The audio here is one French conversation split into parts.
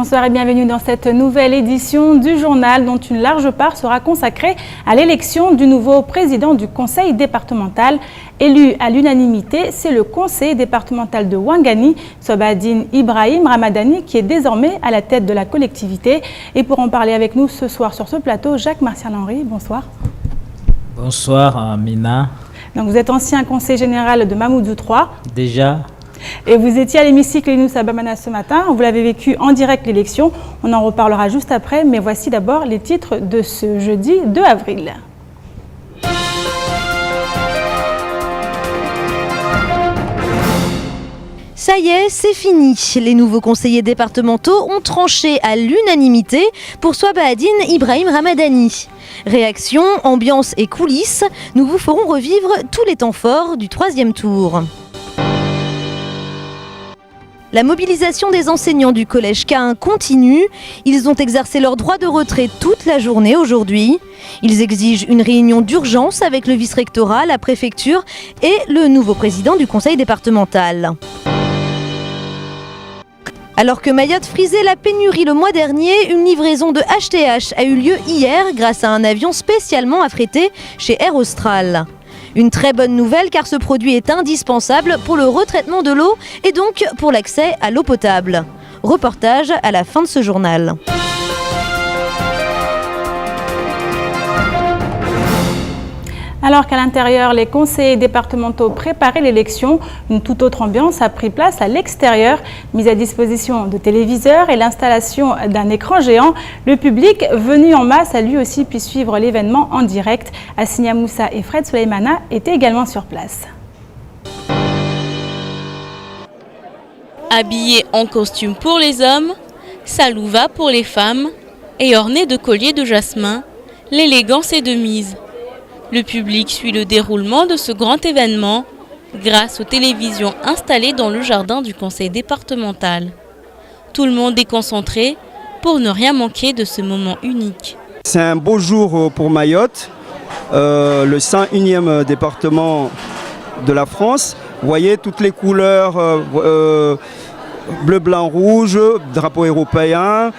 Bonsoir et bienvenue dans cette nouvelle édition du journal dont une large part sera consacrée à l'élection du nouveau président du conseil départemental. Élu à l'unanimité, c'est le conseiller départemental de Ouangani, Sobadine Ibrahim Ramadani, qui est désormais à la tête de la collectivité. Et pour en parler avec nous ce soir sur ce plateau, Jacques-Martial-Henry, bonsoir. Bonsoir Amina. Donc vous êtes ancien conseiller général de Mamoudzou 3. Déjà. Et vous étiez à l'hémicycle Inous à Bamana ce matin, vous l'avez vécu en direct l'élection, on en reparlera juste après, mais voici d'abord les titres de ce jeudi 2 avril. Ça y est, c'est fini. Les nouveaux conseillers départementaux ont tranché à l'unanimité pour Sobadine Ibrahim Ramadani. Réaction, ambiance et coulisses, nous vous ferons revivre tous les temps forts du troisième tour. La mobilisation des enseignants du collège K1 continue. Ils ont exercé leur droit de retrait toute la journée aujourd'hui. Ils exigent une réunion d'urgence avec le vice-rectorat, la préfecture et le nouveau président du conseil départemental. Alors que Mayotte frisait la pénurie le mois dernier, une livraison de HTH a eu lieu hier grâce à un avion spécialement affrété chez Air Austral. Une très bonne nouvelle car ce produit est indispensable pour le retraitement de l'eau et donc pour l'accès à l'eau potable. Reportage à la fin de ce journal. Alors qu'à l'intérieur, les conseillers départementaux préparaient l'élection, une toute autre ambiance a pris place à l'extérieur. Mise à disposition de téléviseurs et l'installation d'un écran géant, le public venu en masse a lui aussi pu suivre l'événement en direct. Assigna Moussa et Fred Souleymana étaient également sur place. Habillés en costume pour les hommes, salouva pour les femmes et ornés de colliers de jasmin, l'élégance est de mise. Le public suit le déroulement de ce grand événement grâce aux télévisions installées dans le jardin du conseil départemental. Tout le monde est concentré pour ne rien manquer de ce moment unique. C'est un beau jour pour Mayotte, le 101e département de la France. Vous voyez toutes les couleurs, bleu, blanc, rouge, drapeau européen.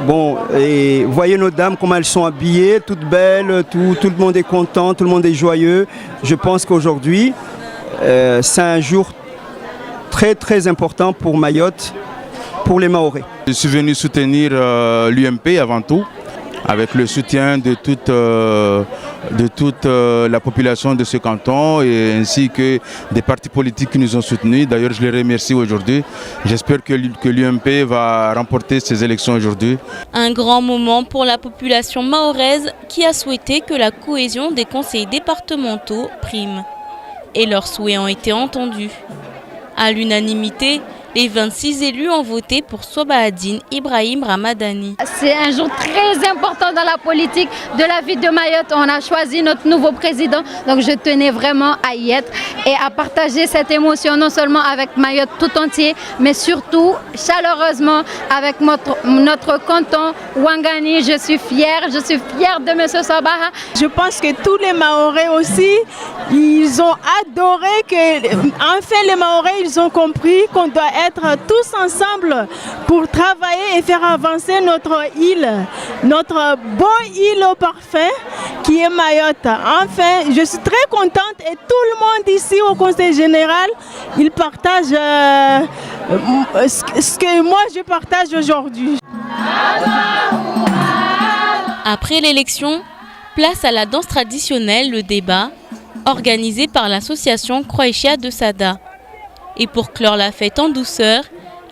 Bon, et voyez nos dames, comment elles sont habillées, toutes belles, tout le monde est content, tout le monde est joyeux. Je pense qu'aujourd'hui, c'est un jour très très important pour Mayotte, pour les Mahorais. Je suis venu soutenir l'UMP avant tout, avec le soutien de toute la population de ce canton et ainsi que des partis politiques qui nous ont soutenus. D'ailleurs, je les remercie aujourd'hui. J'espère que l'UMP va remporter ces élections aujourd'hui. Un grand moment pour la population mahoraise qui a souhaité que la cohésion des conseils départementaux prime. Et leurs souhaits ont été entendus. À l'unanimité, les 26 élus ont voté pour Sobadine Ibrahim Ramadani. C'est un jour très important dans la politique de la ville de Mayotte. On a choisi notre nouveau président, donc je tenais vraiment à y être et à partager cette émotion non seulement avec Mayotte tout entier, mais surtout chaleureusement avec notre canton Ouangani. Je suis fière de M. Sabaha. Je pense que tous les Mahorais aussi, ils ont adoré enfin les Mahorais, ils ont compris qu'on doit être tous ensemble pour travailler et faire avancer notre île, notre beau île au parfum qui est Mayotte. Enfin, je suis très contente et tout le monde ici au conseil général, il partage ce que moi je partage aujourd'hui. Après l'élection, place à la danse traditionnelle, le débat, organisé par l'association Croatia de Sada. Et pour clore la fête en douceur,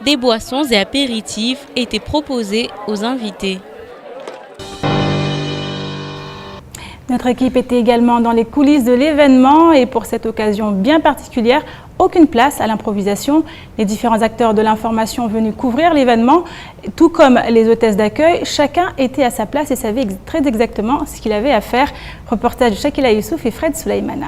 des boissons et apéritifs étaient proposés aux invités. Notre équipe était également dans les coulisses de l'événement et pour cette occasion bien particulière, aucune place à l'improvisation. Les différents acteurs de l'information venus couvrir l'événement, tout comme les hôtesses d'accueil, chacun était à sa place et savait très exactement ce qu'il avait à faire. Reportage de Shakila Youssouf et Fred Souleymana.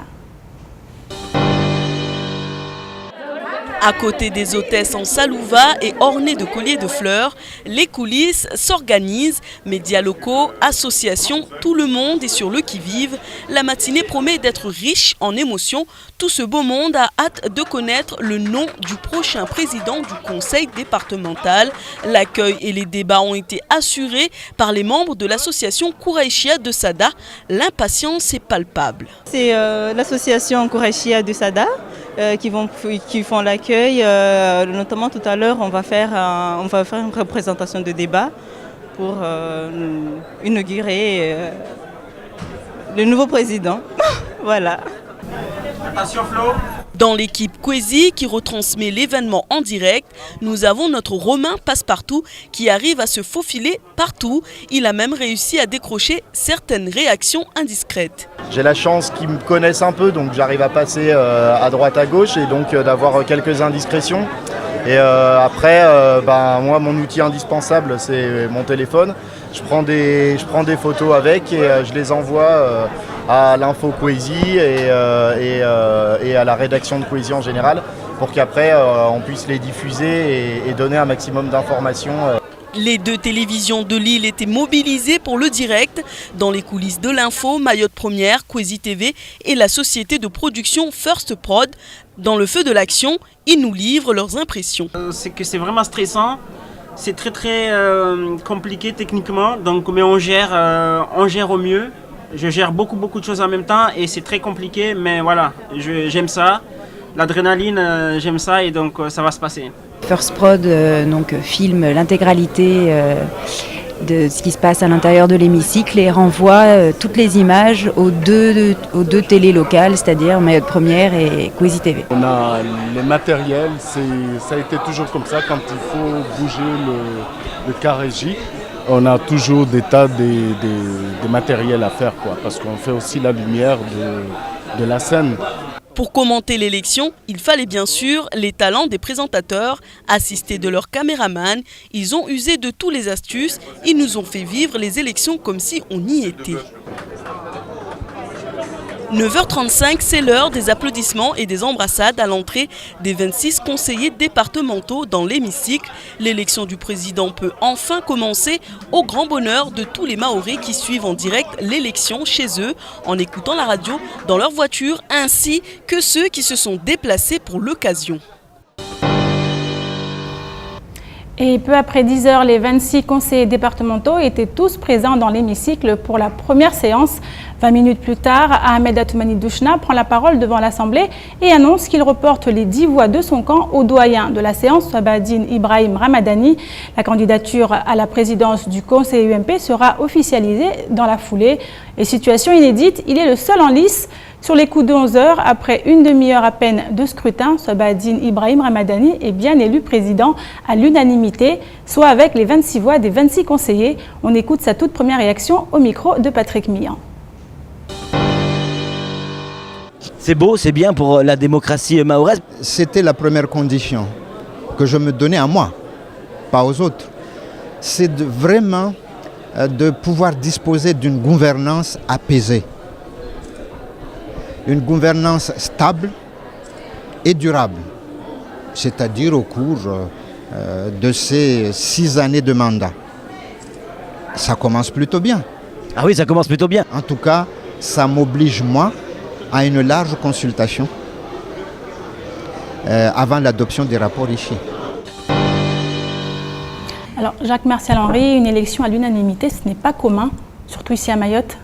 À côté des hôtesses en salouva et ornées de colliers de fleurs, les coulisses s'organisent. Médias locaux, associations, tout le monde est sur le qui-vive. La matinée promet d'être riche en émotions. Tout ce beau monde a hâte de connaître le nom du prochain président du conseil départemental. L'accueil et les débats ont été assurés par les membres de l'association Kouraïchia de Sada. L'impatience est palpable. C'est l'association Kouraïchia de Sada qui font l'accueil. Notamment tout à l'heure, on va faire une représentation de débat pour inaugurer le nouveau président. Voilà. Attention Flo. Dans l'équipe Kwezi qui retransmet l'événement en direct, nous avons notre Romain Passepartout qui arrive à se faufiler partout. Il a même réussi à décrocher certaines réactions indiscrètes. J'ai la chance qu'ils me connaissent un peu, donc j'arrive à passer à droite à gauche et donc d'avoir quelques indiscrétions. Et après, moi mon outil indispensable c'est mon téléphone. Je prends des photos avec et je les envoie à l'info Kwezi et à la rédaction de Kwezi en général pour qu'après on puisse les diffuser et donner un maximum d'informations. Les deux télévisions de Lille étaient mobilisées pour le direct. Dans les coulisses de l'info, Mayotte Première, Kwezi TV et la société de production First Prod. Dans le feu de l'action, ils nous livrent leurs impressions. C'est que c'est vraiment stressant. C'est très compliqué techniquement, donc, mais on gère au mieux. Je gère beaucoup de choses en même temps et c'est très compliqué, mais voilà, j'aime ça. L'adrénaline, j'aime ça et donc ça va se passer. First Prod filme l'intégralité de ce qui se passe à l'intérieur de l'hémicycle et renvoie toutes les images aux deux télés locales, c'est-à-dire Mayotte Première et Kwezi TV. On a les matériels, ça a été toujours comme ça quand il faut bouger le cas régie. On a toujours des tas de matériel à faire, parce qu'on fait aussi la lumière de la scène. Pour commenter l'élection, il fallait bien sûr les talents des présentateurs, assistés de leurs caméramans. Ils ont usé de tous les astuces. Ils nous ont fait vivre les élections comme si on y était. 9h35, c'est l'heure des applaudissements et des embrassades à l'entrée des 26 conseillers départementaux dans l'hémicycle. L'élection du président peut enfin commencer au grand bonheur de tous les Mahorais qui suivent en direct l'élection chez eux en écoutant la radio dans leur voiture ainsi que ceux qui se sont déplacés pour l'occasion. Et peu après 10h, les 26 conseillers départementaux étaient tous présents dans l'hémicycle pour la première séance. 20 minutes plus tard, Ahmed Atoumani Douchna prend la parole devant l'Assemblée et annonce qu'il reporte les 10 voix de son camp au doyen de la séance, Sabadine Ibrahim Ramadani. La candidature à la présidence du conseil UMP sera officialisée dans la foulée. Et situation inédite, il est le seul en lice. Sur les coups de 11h, après une demi-heure à peine de scrutin, Sabadine Ibrahim Ramadani est bien élu président à l'unanimité, soit avec les 26 voix des 26 conseillers. On écoute sa toute première réaction au micro de Patrick Millan. C'est beau, c'est bien pour la démocratie mahoraise. C'était la première condition que je me donnais à moi, pas aux autres. C'est vraiment de pouvoir disposer d'une gouvernance apaisée. Une gouvernance stable et durable, c'est-à-dire au cours de ces 6 années de mandat. Ça commence plutôt bien. Ah oui, ça commence plutôt bien. En tout cas, ça m'oblige, moi, à une large consultation avant l'adoption des rapports ici. Alors, Jacques Martial-Henry, une élection à l'unanimité, ce n'est pas commun, surtout ici à Mayotte.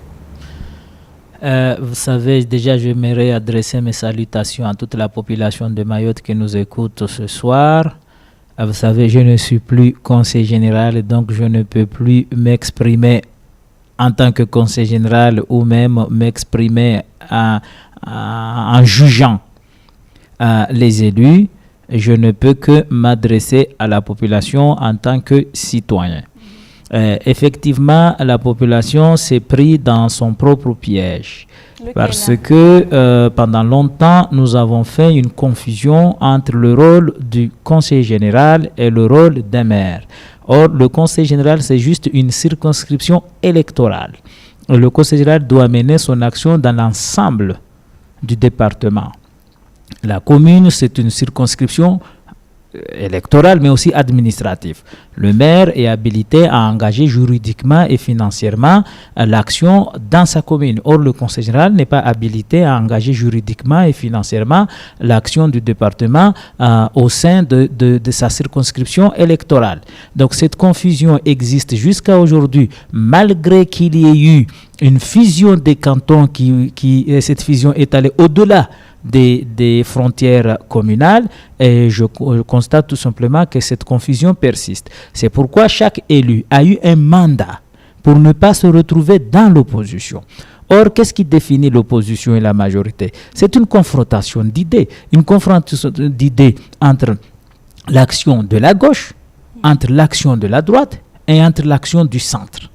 Vous savez, déjà, j'aimerais adresser mes salutations à toute la population de Mayotte qui nous écoute ce soir. Vous savez, je ne suis plus conseiller général, donc je ne peux plus m'exprimer en tant que conseiller général ou même m'exprimer en jugeant les élus. Je ne peux que m'adresser à la population en tant que citoyen. Effectivement, la population s'est prise dans son propre piège. Parce que pendant longtemps, nous avons fait une confusion entre le rôle du conseiller général et le rôle d'un maire. Or, le conseil général, c'est juste une circonscription électorale. Le conseil général doit mener son action dans l'ensemble du département. La commune, c'est une circonscription électorale, mais aussi administrative. Le maire est habilité à engager juridiquement et financièrement l'action dans sa commune. Or, le conseil général n'est pas habilité à engager juridiquement et financièrement l'action du département au sein de sa circonscription électorale. Donc, cette confusion existe jusqu'à aujourd'hui, malgré qu'il y ait eu une fusion des cantons cette fusion est allée au-delà des frontières communales, et je constate tout simplement que cette confusion persiste. C'est pourquoi chaque élu a eu un mandat pour ne pas se retrouver dans l'opposition. Or, qu'est-ce qui définit l'opposition et la majorité? C'est une confrontation d'idées, entre l'action de la gauche, entre l'action de la droite et entre l'action du centre.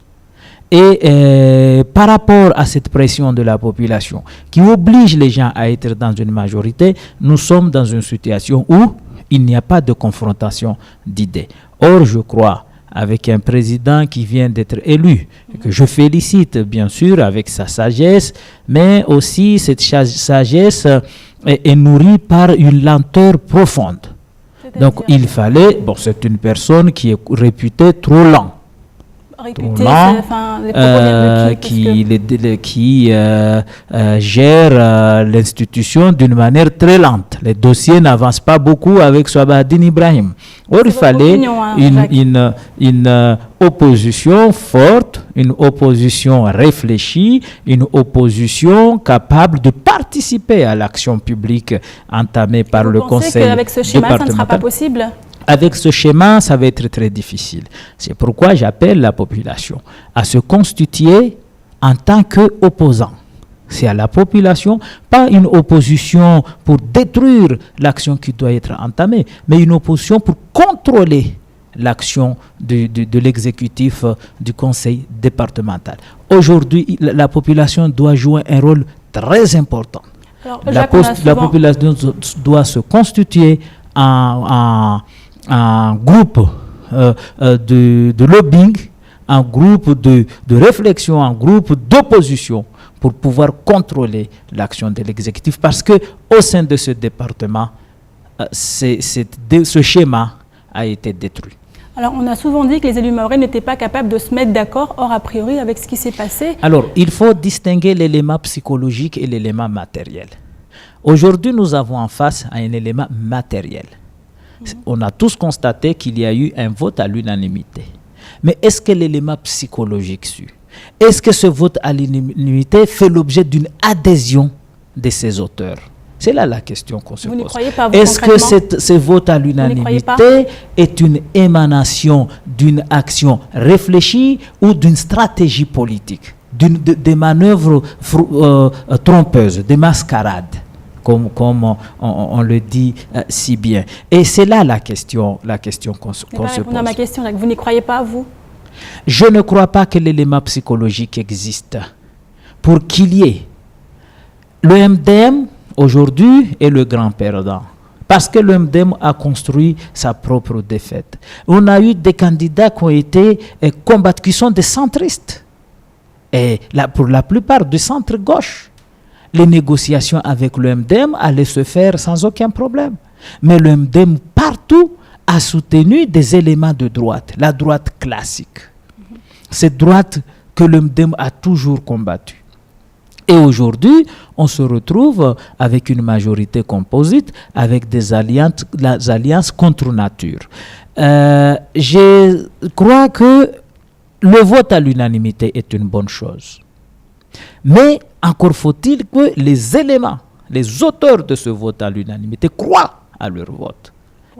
Et par rapport à cette pression de la population qui oblige les gens à être dans une majorité, nous sommes dans une situation où il n'y a pas de confrontation d'idées. Or, je crois, avec un président qui vient d'être élu, que je félicite bien sûr avec sa sagesse, mais aussi cette sagesse est nourrie par une lenteur profonde. Donc il fallait, c'est une personne qui est réputée trop lente. Qui gère l'institution d'une manière très lente. Les dossiers n'avancent pas beaucoup avec Souabadine Ibrahim. Or, il fallait une opposition forte, une opposition réfléchie, une opposition capable de participer à l'action publique entamée par le conseil départemental. Avec ce schéma, ça ne sera pas possible? Avec ce schéma, ça va être très difficile. C'est pourquoi j'appelle la population à se constituer en tant qu'opposant. C'est à la population, pas une opposition pour détruire l'action qui doit être entamée, mais une opposition pour contrôler l'action de l'exécutif du conseil départemental. Aujourd'hui, la population doit jouer un rôle très important. Alors, la population doit se constituer en groupe de lobbying, un groupe de réflexion, un groupe d'opposition pour pouvoir contrôler l'action de l'exécutif, parce que au sein de ce département, ce schéma a été détruit. Alors, on a souvent dit que les élus mahorais n'étaient pas capables de se mettre d'accord, or a priori, avec ce qui s'est passé. Alors, il faut distinguer l'élément psychologique et l'élément matériel. Aujourd'hui, nous avons en face un élément matériel. On a tous constaté qu'il y a eu un vote à l'unanimité. Mais est-ce que l'élément psychologique suit? Est-ce que ce vote à l'unanimité fait l'objet d'une adhésion de ses auteurs? C'est là la question qu'on se pose. Est-ce que ce vote à l'unanimité est une émanation d'une action réfléchie ou d'une stratégie politique, des manœuvres trompeuses, des mascarades, comme on le dit si bien? Et c'est là la question qu'on se pose. À ma question, vous n'y croyez pas, vous? Je ne crois pas que l'élément psychologique existe pour qu'il y ait. Le MDM, aujourd'hui, est le grand perdant. Parce que le MDM a construit sa propre défaite. On a eu des candidats qui ont été combattus, qui sont des centristes. Et pour la plupart du centre-gauche. Les négociations avec le MDM allaient se faire sans aucun problème. Mais le MDM, partout, a soutenu des éléments de droite, la droite classique. Cette droite que le MDM a toujours combattue. Et aujourd'hui, on se retrouve avec une majorité composite, avec des alliances contre nature. Je crois que le vote à l'unanimité est une bonne chose. Mais encore faut-il que les éléments, les auteurs de ce vote à l'unanimité croient à leur vote.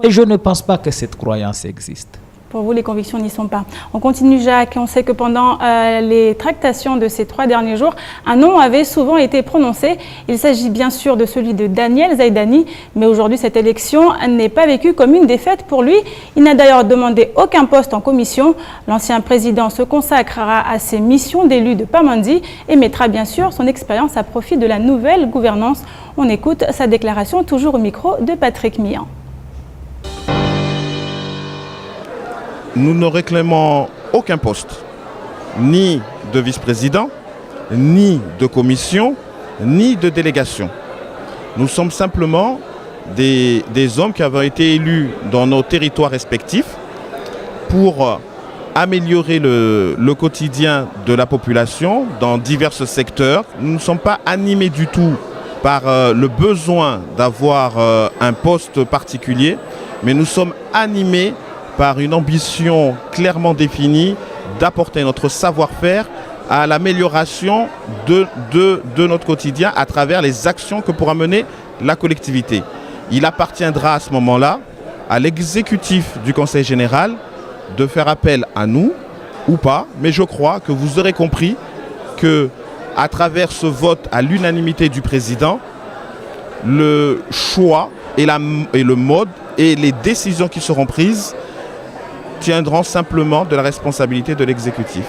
Et je ne pense pas que cette croyance existe. Pour vous, les convictions n'y sont pas. On continue, Jacques. On sait que pendant les tractations de ces 3 derniers jours, un nom avait souvent été prononcé. Il s'agit bien sûr de celui de Daniel Zaïdani, mais aujourd'hui, cette élection n'est pas vécue comme une défaite pour lui. Il n'a d'ailleurs demandé aucun poste en commission. L'ancien président se consacrera à ses missions d'élu de Pamandi et mettra bien sûr son expérience à profit de la nouvelle gouvernance. On écoute sa déclaration, toujours au micro de Patrick Mian. Nous ne réclamons aucun poste, ni de vice-président, ni de commission, ni de délégation. Nous sommes simplement des hommes qui avaient été élus dans nos territoires respectifs pour améliorer le quotidien de la population dans divers secteurs. Nous ne sommes pas animés du tout par le besoin d'avoir un poste particulier, mais nous sommes animés par une ambition clairement définie d'apporter notre savoir-faire à l'amélioration de notre quotidien à travers les actions que pourra mener la collectivité. Il appartiendra à ce moment-là à l'exécutif du Conseil général de faire appel à nous ou pas, mais je crois que vous aurez compris que à travers ce vote à l'unanimité du président, le choix et le mode et les décisions qui seront prises tiendront simplement de la responsabilité de l'exécutif.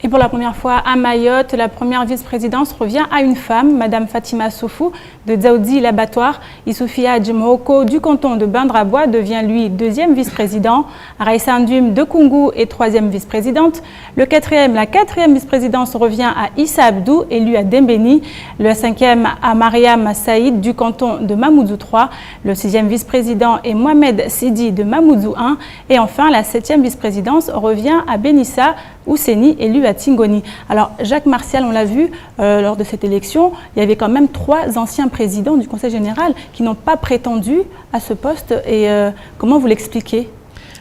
Et pour la première fois à Mayotte, la première vice-présidence revient à une femme, Madame Fatima Soufou de Dzaoudi l'abattoir. Issoufia Djemoko du canton de Bandrabois devient lui deuxième vice-président. Raïssa Ndum de Koungou est troisième vice-présidente. La quatrième vice-présidence revient à Issa Abdou, élu à Dembéni. Le cinquième à Mariam Saïd du canton de Mamoudzou 3. Le sixième vice-président est Mohamed Sidi de Mamoudzou 1. Et enfin, la septième vice-présidence revient à Benissa Ousseni, élu à Tingoni. Alors, Jacques Martial, on l'a vu, lors de cette élection, il y avait quand même 3 anciens présidents du Conseil général qui n'ont pas prétendu à ce poste. Et comment vous l'expliquez?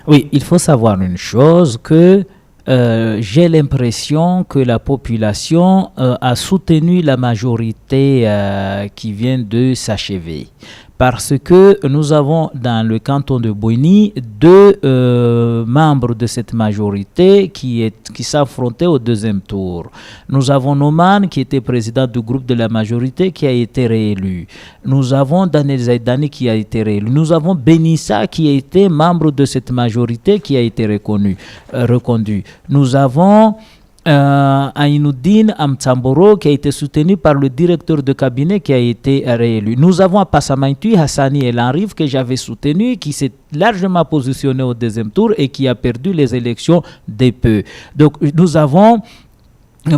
Oui, il faut savoir une chose, que j'ai l'impression que la population a soutenu la majorité qui vient de s'achever. Parce que nous avons dans le canton de Boigny 2 membres de cette majorité qui s'affrontaient au deuxième tour. Nous avons Noman qui était président du groupe de la majorité qui a été réélu. Nous avons Daniel Zaidani qui a été réélu. Nous avons Benissa qui a été membre de cette majorité qui a été reconduit. Nous avons Aïnoudine Amtsamboro qui a été soutenu par le directeur de cabinet qui a été réélu. Nous avons à Passamaintu Hassani El Henrive que j'avais soutenu, qui s'est largement positionné au deuxième tour et qui a perdu les élections des peu. Donc nous avons,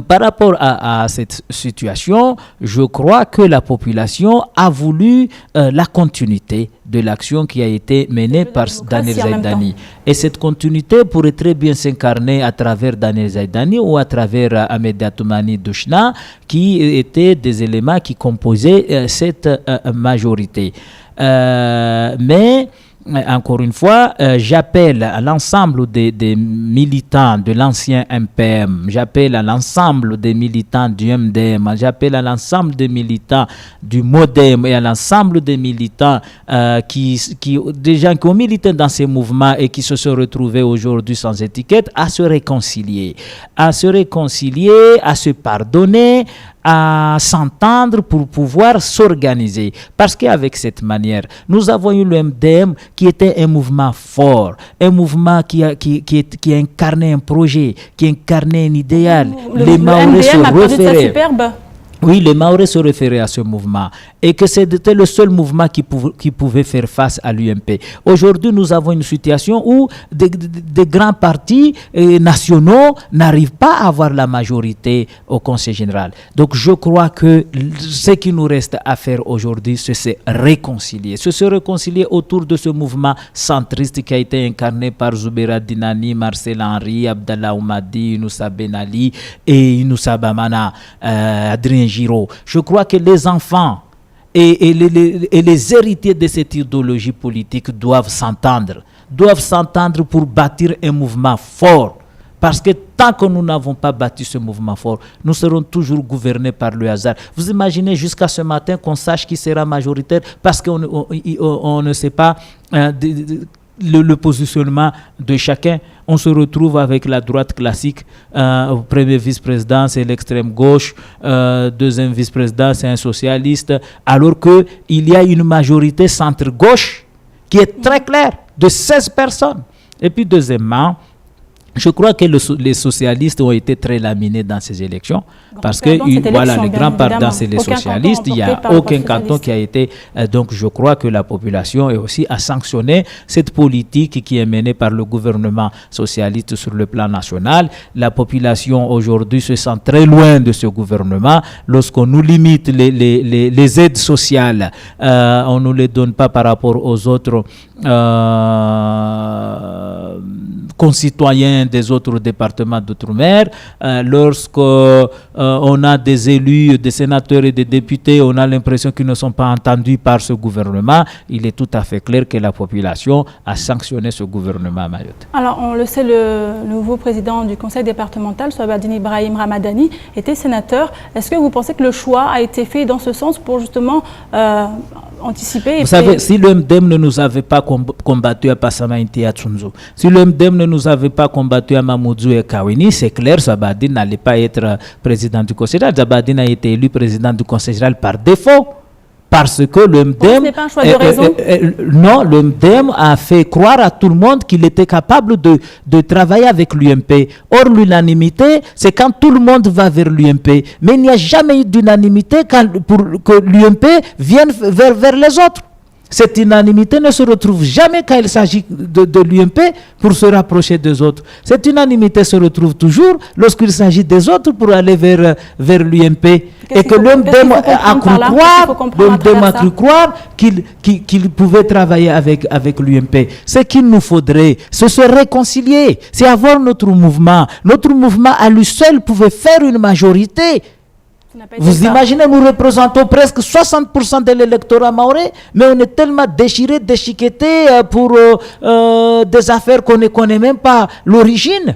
par rapport à cette situation, je crois que la population a voulu la continuité de l'action qui a été menée par Daniel Zaidani. Et cette continuité pourrait très bien s'incarner à travers Daniel Zaidani ou à travers Ahmed Atoumani Douchna, qui étaient des éléments qui composaient cette majorité. Mais encore une fois, j'appelle à l'ensemble des militants de l'ancien MPM, j'appelle à l'ensemble des militants du MDM, j'appelle à l'ensemble des militants du MODEM et à l'ensemble des militants des gens qui ont milité dans ces mouvements et qui se sont retrouvés aujourd'hui sans étiquette, à se réconcilier, à se pardonner, à s'entendre pour pouvoir s'organiser. Parce qu'avec cette manière, nous avons eu le MDM qui était un mouvement fort, un mouvement qui incarnait un projet, qui incarnait un idéal. Les Maoris se référaient. Oui, les Maoris se référaient à ce mouvement et que c'était le seul mouvement qui pouvait faire face à l'UMP. Aujourd'hui, nous avons une situation où des grands partis nationaux n'arrivent pas à avoir la majorité au Conseil général. Donc, je crois que ce qui nous reste à faire aujourd'hui, c'est se réconcilier autour de ce mouvement centriste qui a été incarné par Zoubeira Dinani, Marcel Henry, Abdallah Oumadi, Inoussa Ben Ali et Inoussa Bamana, Adrien Giraud. Je crois que les enfants et les héritiers de cette idéologie politique doivent s'entendre pour bâtir un mouvement fort. Parce que tant que nous n'avons pas bâti ce mouvement fort, nous serons toujours gouvernés par le hasard. Vous imaginez jusqu'à ce matin qu'on sache qui sera majoritaire parce qu'on ne sait pas le positionnement de chacun. On se retrouve avec la droite classique. Premier vice-président, c'est l'extrême gauche. Deuxième vice-président, c'est un socialiste. Alors qu'il y a une majorité centre-gauche qui est très claire, de 16 personnes. Et puis deuxièmement, Je crois que les socialistes ont été très laminés dans ces élections parce que voilà, le grand perdant, c'est les socialistes. Il n'y a aucun canton qui a été... donc je crois que la population est aussi à sanctionner cette politique qui est menée par le gouvernement socialiste sur le plan national. La population aujourd'hui se sent très loin de ce gouvernement. Lorsqu'on nous limite les aides sociales, on ne nous les donne pas par rapport aux autres concitoyens des autres départements d'outre-mer. Lorsqu'on a des élus, des sénateurs et des députés, on a l'impression qu'ils ne sont pas entendus par ce gouvernement. Il est tout à fait clair que la population a sanctionné ce gouvernement à Mayotte. Alors, on le sait, le nouveau président du conseil départemental, Souabadine Ibrahim Ramadani, était sénateur. Est-ce que vous pensez que le choix a été fait dans ce sens pour justement anticiper? Vous savez, si le MDEM ne nous avait pas combattu à Passama Inti à Tsunzo, si le MDEM ne nous avait pas combattu à Mamoudzou et Kaweni, c'est clair, Souabadine n'allait pas être président du conseil général. Souabadine a été élu président du conseil général par défaut. Parce que le MDEM, ce n'est pas un choix de raison. Non, le MDEM a fait croire à tout le monde qu'il était capable de travailler avec l'UMP. Or, l'unanimité, c'est quand tout le monde va vers l'UMP. Mais il n'y a jamais eu d'unanimité pour que l'UMP vienne vers les autres. Cette unanimité ne se retrouve jamais quand il s'agit de l'UMP pour se rapprocher des autres. Cette unanimité se retrouve toujours lorsqu'il s'agit des autres pour aller vers l'UMP. Et que l'UMDEM a cru croire qu'il pouvait travailler avec l'UMP. Ce qu'il nous faudrait, c'est se réconcilier, c'est avoir notre mouvement. Notre mouvement à lui seul pouvait faire une majorité. Vous imaginez, nous représentons presque 60% de l'électorat maoré, mais on est tellement déchirés, déchiquetés pour des affaires qu'on ne connaît même pas l'origine.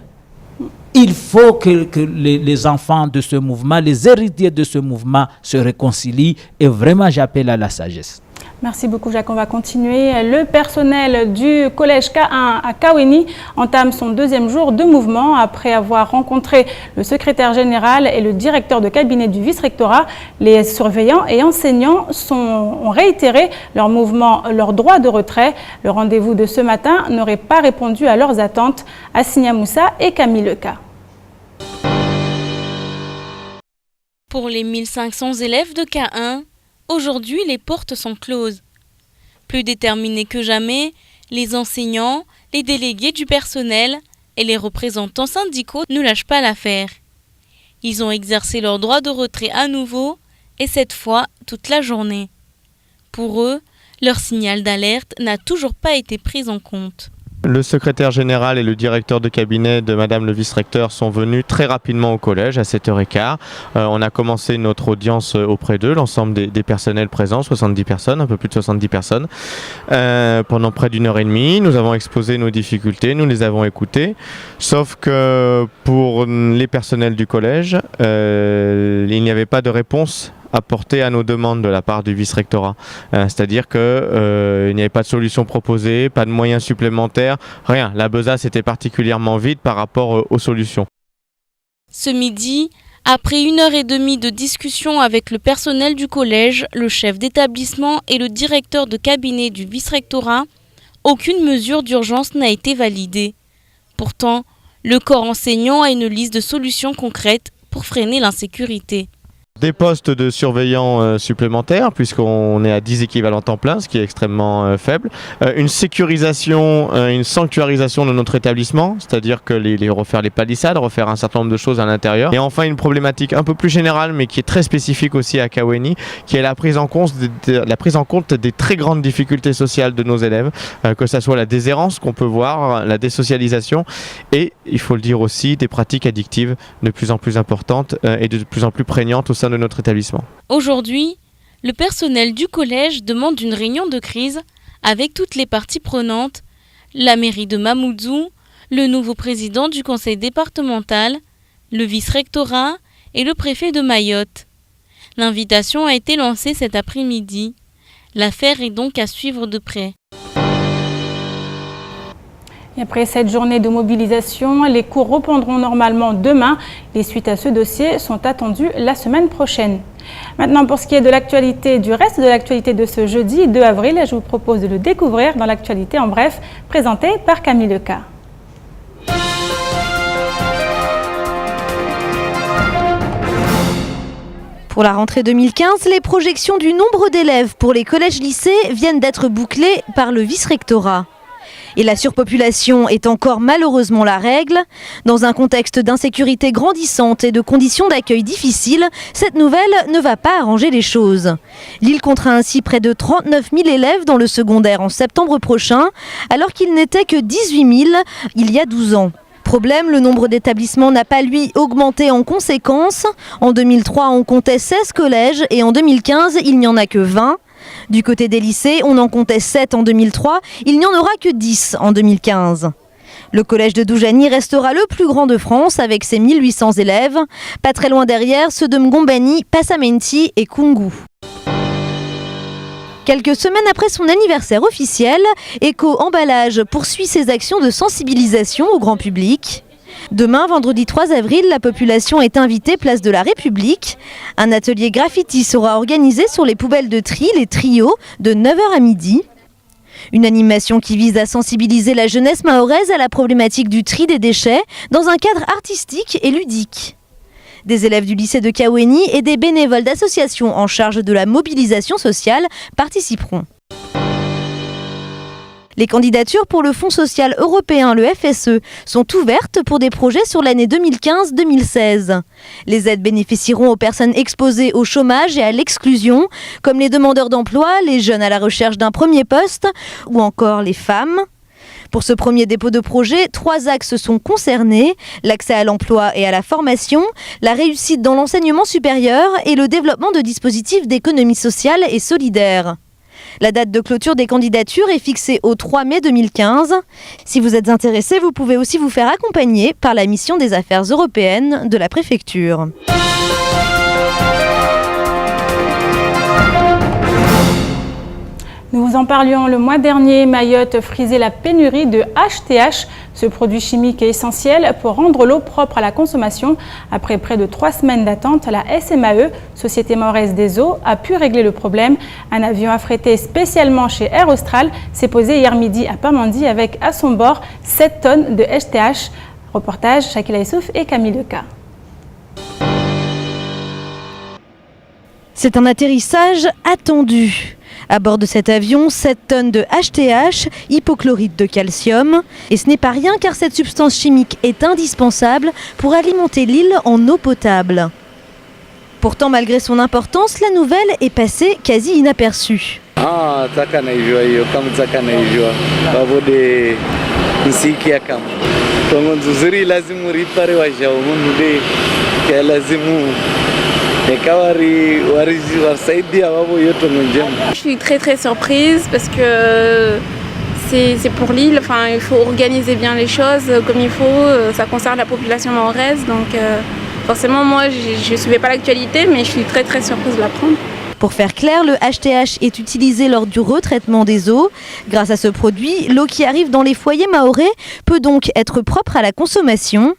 Il faut que les enfants de ce mouvement, les héritiers de ce mouvement se réconcilient et vraiment j'appelle à la sagesse. Merci beaucoup Jacques, on va continuer. Le personnel du collège K1 à Kaweni entame son deuxième jour de mouvement après avoir rencontré le secrétaire général et le directeur de cabinet du vice-rectorat. Les surveillants et enseignants ont réitéré leur mouvement, leur droit de retrait. Le rendez-vous de ce matin n'aurait pas répondu à leurs attentes. Assigna Moussa et Camille Leca. Pour les 1500 élèves de K1, aujourd'hui, les portes sont closes. Plus déterminés que jamais, les enseignants, les délégués du personnel et les représentants syndicaux ne lâchent pas l'affaire. Ils ont exercé leur droit de retrait à nouveau, et cette fois toute la journée. Pour eux, leur signal d'alerte n'a toujours pas été pris en compte. Le secrétaire général et le directeur de cabinet de Madame le vice-recteur sont venus très rapidement au collège à 7h15. On a commencé notre audience auprès d'eux, l'ensemble des personnels présents, 70 personnes, un peu plus de 70 personnes, pendant près d'une heure et demie. Nous avons exposé nos difficultés, nous les avons écoutées, sauf que pour les personnels du collège, il n'y avait pas de réponse apporter à nos demandes de la part du vice-rectorat. C'est-à-dire qu'il n'y avait pas de solution proposée, pas de moyens supplémentaires, rien. La besace était particulièrement vide par rapport aux solutions. Ce midi, après 1h30 de discussion avec le personnel du collège, le chef d'établissement et le directeur de cabinet du vice-rectorat, aucune mesure d'urgence n'a été validée. Pourtant, le corps enseignant a une liste de solutions concrètes pour freiner l'insécurité. Des postes de surveillants supplémentaires, puisqu'on est à 10 équivalents temps plein, ce qui est extrêmement faible. Une sécurisation, une sanctuarisation de notre établissement, c'est-à-dire que refaire les palissades, refaire un certain nombre de choses à l'intérieur. Et enfin, une problématique un peu plus générale, mais qui est très spécifique aussi à Kaweni, qui est la prise en compte des très grandes difficultés sociales de nos élèves, que ce soit la déshérence qu'on peut voir, la désocialisation, et, il faut le dire aussi, des pratiques addictives de plus en plus importantes et de plus en plus prégnantes au sein de notre établissement. Aujourd'hui, le personnel du collège demande une réunion de crise avec toutes les parties prenantes, la mairie de Mamoudzou, le nouveau président du conseil départemental, le vice-rectorat et le préfet de Mayotte. L'invitation a été lancée cet après-midi. L'affaire est donc à suivre de près. Et après cette journée de mobilisation, les cours reprendront normalement demain. Les suites à ce dossier sont attendues la semaine prochaine. Maintenant, pour ce qui est de l'actualité, du reste de l'actualité de ce jeudi 2 avril, je vous propose de le découvrir dans l'actualité en bref, présentée par Camille Leca. Pour la rentrée 2015, les projections du nombre d'élèves pour les collèges-lycées viennent d'être bouclées par le vice-rectorat. Et la surpopulation est encore malheureusement la règle. Dans un contexte d'insécurité grandissante et de conditions d'accueil difficiles, cette nouvelle ne va pas arranger les choses. Lille comptera ainsi près de 39 000 élèves dans le secondaire en septembre prochain, alors qu'il n'était que 18 000 il y a 12 ans. Problème, le nombre d'établissements n'a pas, lui, augmenté en conséquence. En 2003, on comptait 16 collèges et en 2015, il n'y en a que 20. Du côté des lycées, on en comptait 7 en 2003, il n'y en aura que 10 en 2015. Le collège de Doujani restera le plus grand de France avec ses 1800 élèves. Pas très loin derrière, ceux de Mgombani, Passamenti et Kungu. Quelques semaines après son anniversaire officiel, Eco Emballage poursuit ses actions de sensibilisation au grand public. Demain, vendredi 3 avril, la population est invitée place de la République. Un atelier graffiti sera organisé sur les poubelles de tri, les trios, de 9h à midi. Une animation qui vise à sensibiliser la jeunesse mahoraise à la problématique du tri des déchets dans un cadre artistique et ludique. Des élèves du lycée de Kaweni et des bénévoles d'associations en charge de la mobilisation sociale participeront. Les candidatures pour le Fonds social européen, le FSE, sont ouvertes pour des projets sur l'année 2015-2016. Les aides bénéficieront aux personnes exposées au chômage et à l'exclusion, comme les demandeurs d'emploi, les jeunes à la recherche d'un premier poste ou encore les femmes. Pour ce premier dépôt de projet, 3 axes sont concernés, l'accès à l'emploi et à la formation, la réussite dans l'enseignement supérieur et le développement de dispositifs d'économie sociale et solidaire. La date de clôture des candidatures est fixée au 3 mai 2015. Si vous êtes intéressé, vous pouvez aussi vous faire accompagner par la mission des affaires européennes de la préfecture. Nous vous en parlions le mois dernier, Mayotte frisait la pénurie de HTH. Ce produit chimique est essentiel pour rendre l'eau propre à la consommation. Après près de 3 semaines d'attente, la SMAE, Société Mahoraise des Eaux, a pu régler le problème. Un avion affrété spécialement chez Air Austral s'est posé hier midi à Pamandi avec à son bord 7 tonnes de HTH. Reportage Shakila Issouf et Camille Leca. C'est un atterrissage attendu. À bord de cet avion, 7 tonnes de HTH, hypochlorite de calcium. Et ce n'est pas rien car cette substance chimique est indispensable pour alimenter l'île en eau potable. Pourtant, malgré son importance, la nouvelle est passée quasi inaperçue. Je suis très surprise parce que c'est pour l'île, enfin, il faut organiser bien les choses comme il faut, ça concerne la population mahoraise, donc forcément moi je ne suivais pas l'actualité mais je suis très surprise de l'apprendre. Pour faire clair, le HTH est utilisé lors du retraitement des eaux. Grâce à ce produit, l'eau qui arrive dans les foyers mahorais peut donc être propre à la consommation.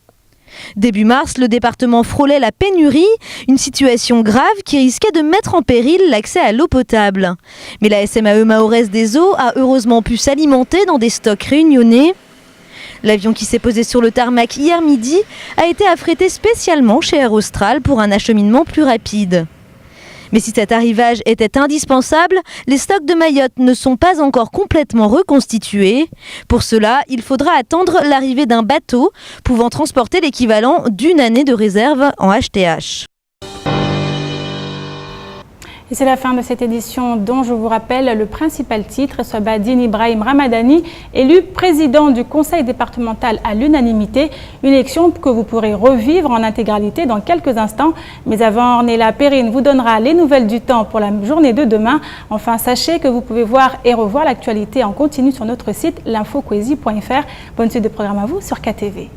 Début mars, le département frôlait la pénurie, une situation grave qui risquait de mettre en péril l'accès à l'eau potable. Mais la SMAE mahoraise des eaux a heureusement pu s'alimenter dans des stocks réunionnais. L'avion qui s'est posé sur le tarmac hier midi a été affrété spécialement chez Air Austral pour un acheminement plus rapide. Mais si cet arrivage était indispensable, les stocks de Mayotte ne sont pas encore complètement reconstitués. Pour cela, il faudra attendre l'arrivée d'un bateau pouvant transporter l'équivalent d'1 année de réserve en HTH. Et c'est la fin de cette édition dont je vous rappelle le principal titre, Swabadine Ibrahim Ramadani, élu président du conseil départemental à l'unanimité, une élection que vous pourrez revivre en intégralité dans quelques instants. Mais avant, Ornella Perrine vous donnera les nouvelles du temps pour la journée de demain. Enfin, sachez que vous pouvez voir et revoir l'actualité en continu sur notre site l'infoquesi.fr. Bonne suite de programme à vous sur KTV.